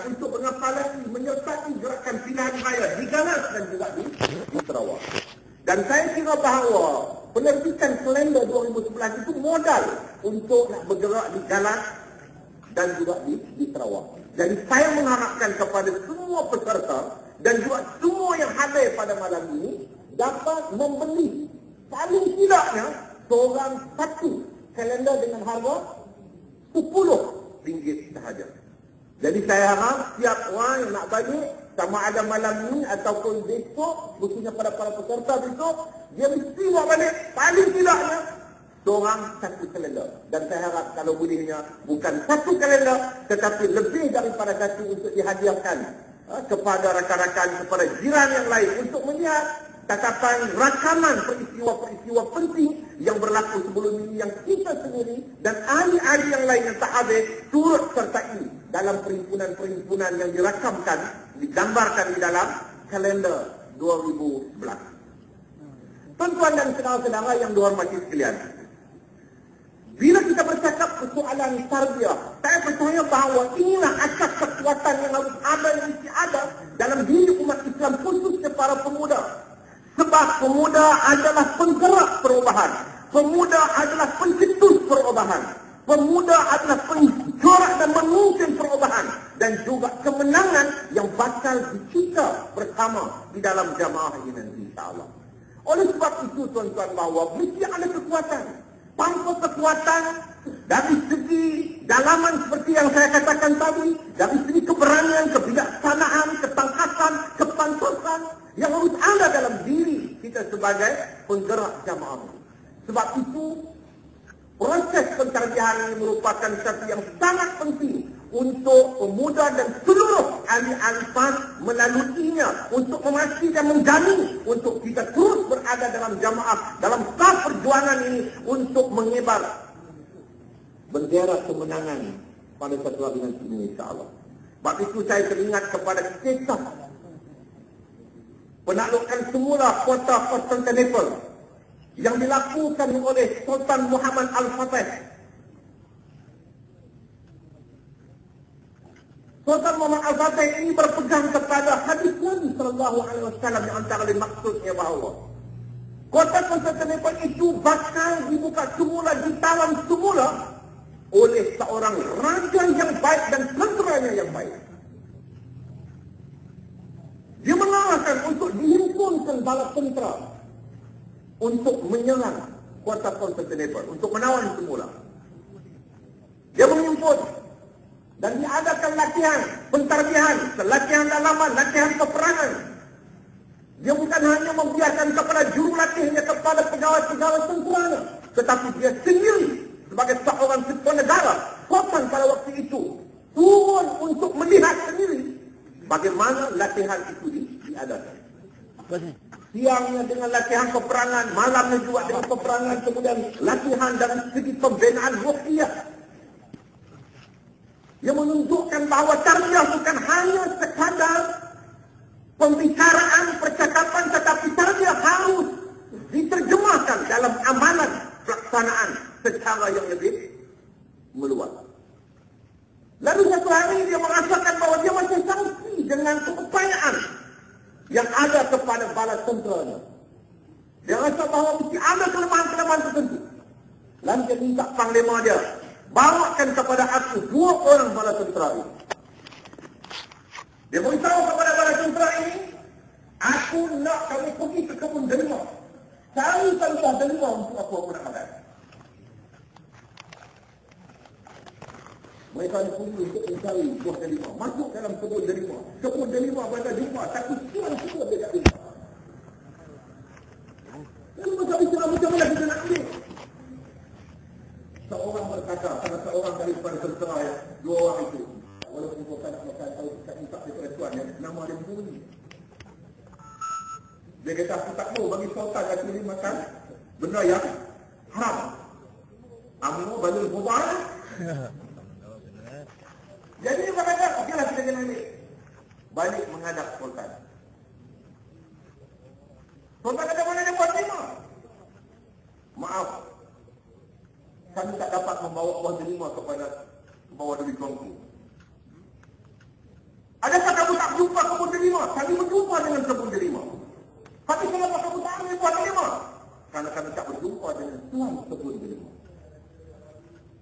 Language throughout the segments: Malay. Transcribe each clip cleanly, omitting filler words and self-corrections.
untuk pengapalan menyertai gerakan pilihan raya di Ganas dan juga di Sarawak. Dan saya kira bahawa penerbitan kalender 2011 itu modal untuk nak bergerak di Ganas dan juga di Sarawak. Jadi saya mengharapkan kepada semua peserta dan juga semua yang hadir pada malam ini dapat membeli paling tidaknya seorang satu kalender dengan harga RM10 sahaja. Jadi saya harap setiap orang yang nak bagi, sama ada malam ini ataupun besok, khususnya pada para peserta besok, dia mesti buat balik paling tidaknya seorang satu kalender. Dan saya harap kalau bolehnya bukan satu kalender, tetapi lebih daripada satu untuk dihadiahkan kepada rakan-rakan, kepada jiran yang lain untuk melihat tatapan rakaman peristiwa-peristiwa penting yang berlaku sebelum ini yang kita sendiri dan ahli-ahli yang lain yang tak habis turut sertai dalam perhimpunan-perhimpunan yang dirakamkan, digambarkan di dalam kalender 2011. Tuan-tuan dan saudara-saudara yang dihormati sekalian, bila kita bercakap persoalan tarbiyah, saya percaya bahawa inilah asas kekuatan yang harus ada, yang mesti ada dalam diri umat Islam, khususnya para pemuda. Sebab pemuda adalah penggerak perubahan. Pemuda adalah pencetus perubahan. Pemuda adalah pencorak dan memimpin perubahan. Dan juga kemenangan yang bakal dicipta bersama di dalam jamaah ini nanti insyaAllah. Oleh sebab itu tuan-tuan bahawa mesti ada kekuatan. Tanpa kekuatan dari segi dalaman seperti yang saya katakan tadi, dari segi keberanian, kebijaksanaan, ketangkasan, kepantasan yang harus ada dalam diri kita sebagai penggerak jamaah. Sebab itu proses pentarbiyahan ini merupakan satu yang sangat penting untuk pemuda dan seluruh ahli-ahli PAS melaluinya untuk memastikan, menjamin untuk kita terus berada dalam jamaah, dalam saf perjuangan ini untuk mengibar bendera kemenangan pada satu hari nanti ini insyaAllah. Sebab itu saya teringat kepada kisah penaklukan semula kota Konstantinopel yang dilakukan oleh Sultan Muhammad Al-Fatih. Sultan Muhammad Al-Fatih ini berpegang kepada hadis Nabi SAW yang antara lain maksudnya bahawa kota Konstantinopel itu bakal dibuka semula, ditawan semula oleh seorang raja yang baik dan tenteranya yang baik. Dia mengarahkan untuk dihimpunkan bala tentera untuk menyerang kota Konstantinopel, untuk menawan semula. Dia mengimpun dan diadakan latihan, pentarbiyahan, latihan dalaman, latihan peperangan. Dia bukan hanya membiarkan kepada jurulatihnya, kepada pegawai-pegawai tenteranya, tetapi dia sendiri sebagai seorang ketua negara, sultan pada waktu itu, turun untuk melihat sendiri bagaimana latihan itu diadakan. Siangnya dengan latihan peperangan, malamnya juga dengan peperangan, kemudian latihan dari segi pembinaan ruhiyah. Yang menunjukkan bahawa tarbiyah bukan hanya sekadar pembicaraan, percakapan, tetapi tarbiyah harus diterjemahkan dalam amalan pelaksanaan secara yang lebih meluas. Lalu satu hari dia merasakan bahawa dia masih sangsi dengan keupayaan yang ada kepada bala tenteranya. Dia rasa bahawa mesti ada kelemahan-kelemahan tertentu. Lalu dia minta panglima dia, bawakan kepada aku 2 orang bala tentera ini. Dia beritahu kepada bala tentera ini, aku nak kamu pergi ke kebun delima. Cari buah delima untuk aku nak makan. Mereka ni pergi untuk mencari buah delima. Masuk dalam kebun delima. Kebun delima pada delima, tapi tuan semua dia tak delima. Lalu macam mana kita nak ambil? Seorang berkata, salah seorang daripada tentera 2 orang itu, walaupun bukan nak makan, tahu tak minta daripada tuan, nama dia bunyi. Dia kata, aku tak tahu bagi sultan aku ni makan benda yang haram. Amnu balul mubarak. Jadi dia berkata, okeylah kita kena ambil. Balik menghadap sultan. Sultan kata, mana dia buat terima? Maaf, kami tak dapat membawa buah delima kepada bawah dari tuanku. kami berjumpa dengan kebun delima. Tapi kenapa kamu tak ambil buah delima? Karena kami tak berjumpa dengan tuan kebun delima.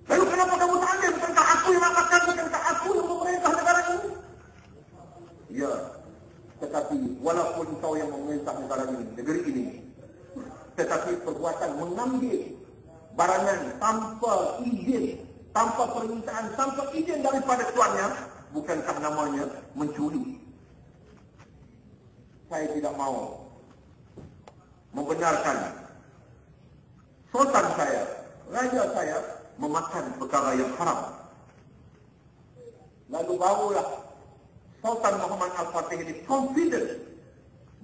Lalu kenapa kamu tak ambil? Bukankah aku yang nak makan? Bukankah aku yang memerintah negara ini? Ya, tetapi walaupun kau yang memerintah negara ini, negeri ini, tetapi perbuatan mengambil barangan tanpa izin, tanpa permintaan, tanpa izin daripada tuannya, bukankah namanya mencuri? Saya tidak mau membenarkan sultan saya, raja saya memakan perkara yang haram. Lalu barulah Sultan Muhammad Al-Fatih ini confident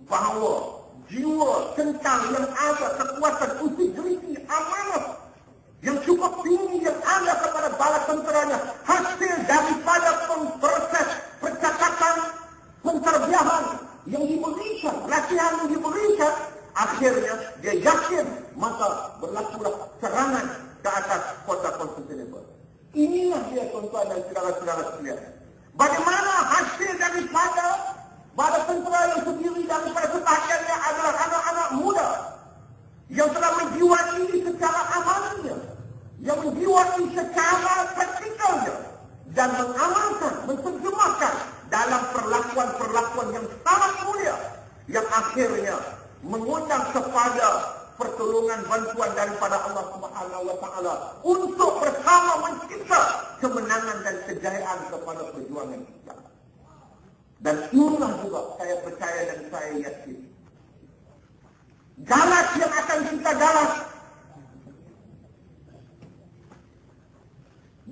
bahawa jiwa kental yang ada, kekuatan usi jeriti, amanah yang cukup tinggi yang ada kepada bala tenteranya, hasil daripada proses percakapan, penterbiahan yang diberikan, latihan yang diberikan, akhirnya dia yakin maka berlakulah serangan ke atas kota Konstantinopel. Inilah dia tuan-tuan dan saudara-saudara sekalian. Bagaimana hasil daripada bala tentera yang terdiri daripada sebahagiannya adalah anak-anak muda yang telah menjiwai secara amalnya, yang menjiwai secara praktikalnya, dan mengamalkan, menerjemahkan dalam perlakuan-perlakuan yang sangat mulia, yang akhirnya mengundang kepada pertolongan bantuan daripada Allah Subhanahu wa taala untuk bersama mencipta kemenangan dan kejayaan kepada perjuangan kita. Dan inilah juga saya percaya dan saya yakin, galas yang akan kita galas,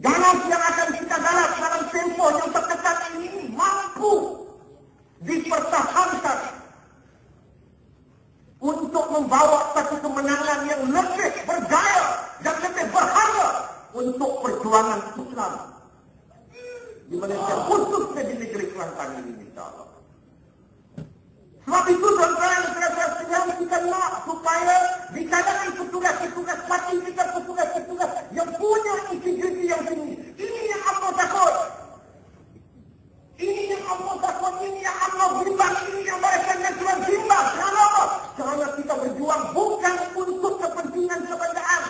galas yang akan kita galas dalam tempo yang terketat ini mampu dipertahankan untuk membawa satu kemenangan yang lebih berjaya dan lebih berharga untuk perjuangan Islam di Malaysia, khususnya di negeri Kelantan ini, insyaAllah. Sebab itu tuan-tuan dan saudara kita nak supaya di kalangan petugas-petugas parti kita, petugas-petugas yang punya integriti yang tinggi. Ini yang Allah takut. Ini yang Allah takut, ini yang Allah bimbang, ini yang mereka Tuhan bimbang. Kenapa? Karena kita berjuang bukan untuk kepentingan kebendaan,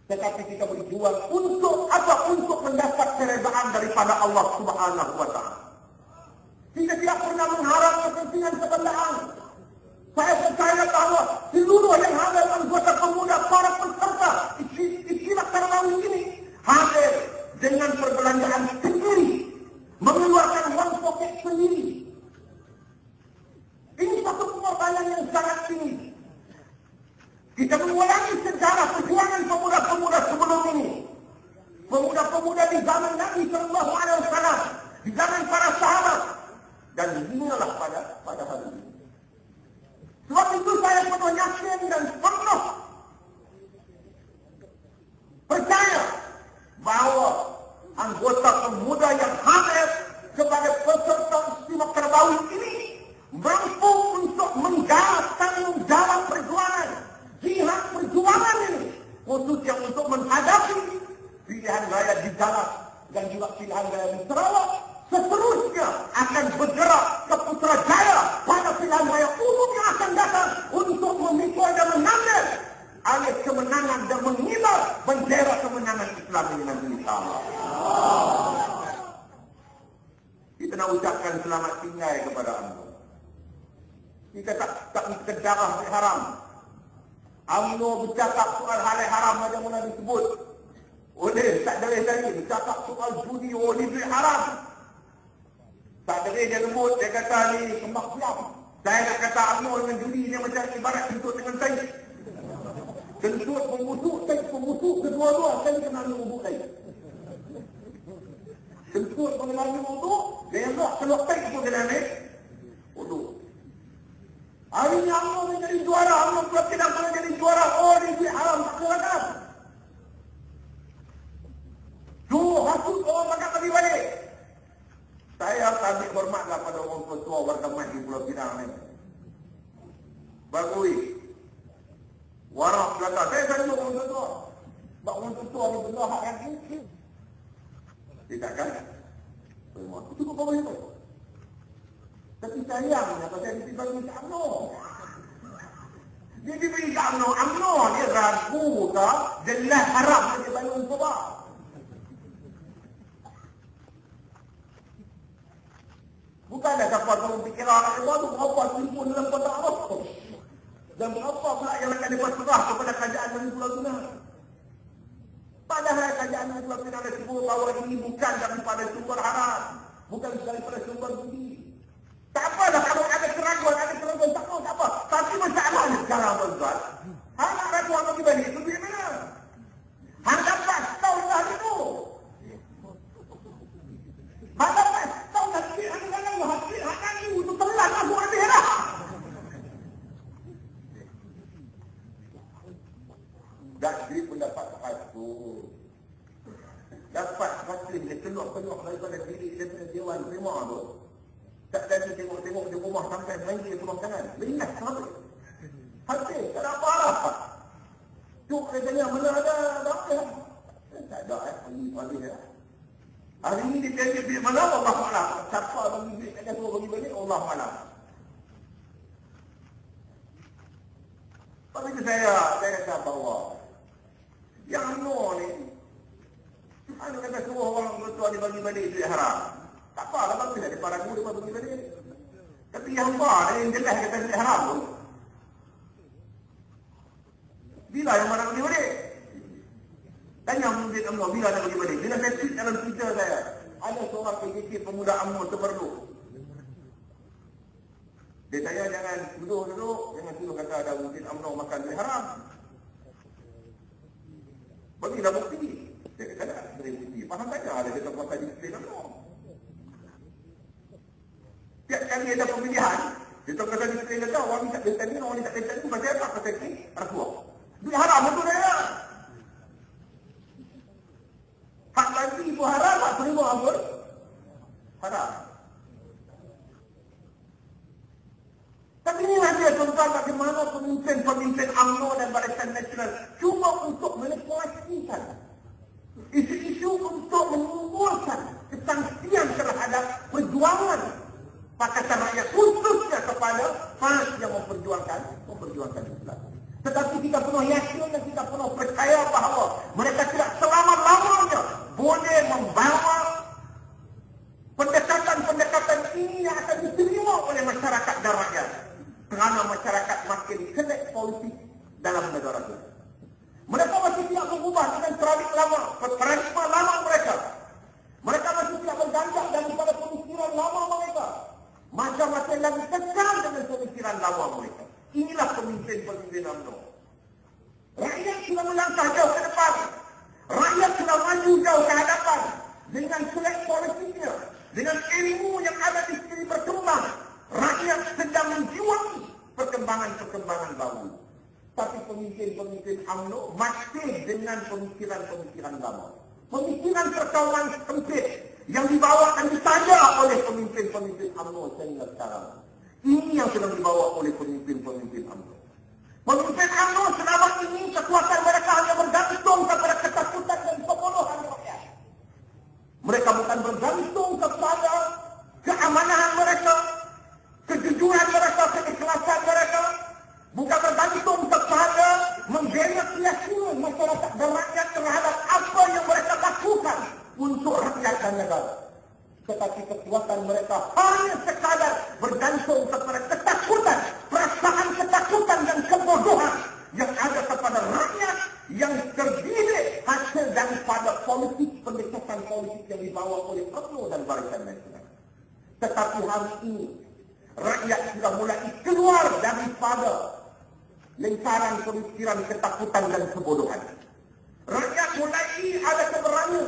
tetapi kita berjuang untuk apa? Untuk mendapat keredaan daripada Allah Subhanahu wa taala. Kita tidak pernah mengharap kepentingan kebendaan. Saya percaya bahawa seluruh yang hadir anggota pemuda, para peserta istilah Karmawi ini hadir dengan perbelanjaan sendiri, mengeluarkan wang poket sendiri. Ini satu pengorbanan yang sangat tinggi. Kita mengulangi sejarah perjuangan pemuda-pemuda sebelum ini. Pemuda-pemuda di zaman Nabi Sallallahu Alaihi Wasallam, di zaman para sahabat, dan inilah pada hari ini. Sebab itu saya penuh yakin dan penuh percaya bahawa anggota pemuda yang hadir sebagai peserta istimewa Karmawi ini mampu untuk menggalas tanggung jawab perjuangan, jihad perjuangan ini, khususnya untuk menghadapi pilihan raya di Dallas dan juga pilihan raya di Sarawak. Seterusnya akan bergerak ke Putrajaya pada pilihan raya umum yang akan datang untuk memikul dan mengambil alih kemenangan dan mengibar bendera kemenangan Islam ini nanti insyaAllah. Kita nak ucapkan selamat tinggal kepada anda. Kita tak sekedar haram. UMNO bercakap soal hal haram macam mana disebut. Oleh tak boleh lagi bercakap soal judi, duit haram. Tak boleh dia lembut, dia kata ni kembang siap. Saya nak kata UMNO dengan judi ni macam ibarat kentut dengan tai. Kentut pembusuk, tai pembusuk, kedua-dua kali kena membusuk tai. Kentut mengalami wuduk, dia nak keluar tai pun kena ambil wuduk. Hari ini UMNO menjadi juara, UMNO pula tidak boleh jadi juara. Oh, ini duit haram, tak silakan. Tuh, hasut orang makan lebih balik. Saya ambil hormatlah pada orang tua warga Mat di Pulau Pinang ni. Bagui. Warak belakang. Saya selalu orang tua. Sebab orang tua ni benda hak yang ini. Tidak kan? Itu kau boleh tahu. sayangnya pasal dia bagi ke UMNO. Dia diberi ke UMNO. UMNO dia ragu ke jelas harap dia bangun sebab. Bukanlah siapa kamu fikir orang itu berapa ribu dalam kotak apa. Dan berapa pula yang akan diperserah kepada kerajaan dan Pulau Tuna. Padahal kerajaan dan Pulau Tuna ada sebut bahawa ini bukan daripada sumber haram. Bukan daripada sumber budi. Tak apalah kalau ada keraguan tak apa. Tapi masalahnya sekarang tuan-tuan. Hang nak raguan bagi balik itu duit mana? Hang dapat setahun dah itu. Hang dapat setahun dah duit. Hang nak itu telah masuk habis lah. Dan duit pun dapat satu. Dapat hasil dia keluar-keluar daripada diri daripada Dewan Terima tu. Tak ada tengok-tengok di rumah sampai main dia pulang tangan. Lingas habis. Hasil, tak ada apa-apa. Cuk dia tanya, mana ada apa? Tak ada habis ya. Hari ini dia tanya duit mana Allah Malam. Siapa bagi duit tak ada suruh bagi balik Allah Malam. Tapi itu saya kata bahawa yang UMNO ni anda kata suruh orang bertuah dia bagi balik duit haram. Tak apa lah bagi lah. Dia paragu dia bagi balik. Tapi yang apa yang jelas kata duit haram pun. Bila yang mana bagi balik? Tanya mungkin UMNO bila nak bagi balik. Bila saya tweet dalam Twitter saya. Ada seorang PKK pemuda UMNO terperlu. Dia tanya jangan duduk. Jangan dulu kata ada mungkin UMNO makan duit haram. Bagilah bukti. Dia kata tak beri bukti. Faham saja ada kita kuasa disiplin UMNO. Tiap kali ada pemilihan, kita kuasa disiplin kata orang ni tak kata ni, orang ni tak kata ni, macam apa kata ni? Rasuah. Duit haram betul dia. Hak bagi ibu haram, hak terima apa? Haram. Tapi inilah dia tuan-tuan bagaimana pemimpin-pemimpin UMNO dan Barisan Nasional cuma untuk manipulasikan isu-isu untuk menimbulkan kesangsian terhadap perjuangan Pakatan Rakyat khususnya kepada PAS yang memperjuangkan Islam. Tetapi kita penuh yakin dan kita penuh percaya bahawa mereka tidak selama-lamanya boleh membawa pendekatan ini yang akan diterima oleh masyarakat dan rakyat. Kerana masyarakat makin selek politik dalam negara kita. Mereka masih tidak berubah dengan tradisi lama, paradigma lama mereka. Mereka masih tidak berganjak daripada pemikiran lama mereka. Macam-macam lagi kekal dengan pemikiran lama mereka. Inilah pemimpin-pemimpin UMNO. Rakyat sudah melangkah jauh ke depan. Rakyat sudah maju jauh ke hadapan. Dengan selek politiknya. Dengan ilmu yang ada di sini berkembang. Rakyat sedang menjiwai perkembangan-perkembangan baru. Tapi pemimpin-pemimpin UMNO masih dengan pemikiran-pemikiran lama. Pemikiran perkauman sempit yang dibawa dan ditajak oleh pemimpin-pemimpin UMNO sehingga sekarang. Ini yang sedang dibawa oleh pemimpin-pemimpin UMNO. Pemimpin UMNO selama ini kekuatan mereka hanya bergantung kepada ketakutan dan kebodohan rakyat. Mereka bukan bergantung kepada keamanan mereka, kejujuran mereka, keikhlasan mereka. Bukan bergantung kepada membela keyakinan masyarakat dan rakyat terhadap apa yang mereka lakukan untuk rakyat dan negara. Tetapi kekuatan mereka hanya sekadar bergantung kepada ketakutan, perasaan ketakutan dan kebodohan yang ada kepada rakyat yang terdidik hasil daripada pendekatan politik yang dibawa oleh UMNO dan Barisan Nasional. Tetapi hari ini rakyat sudah mulai keluar daripada lingkaran pemikiran ketakutan dan kebodohan. Rakyat mulai ada keberanian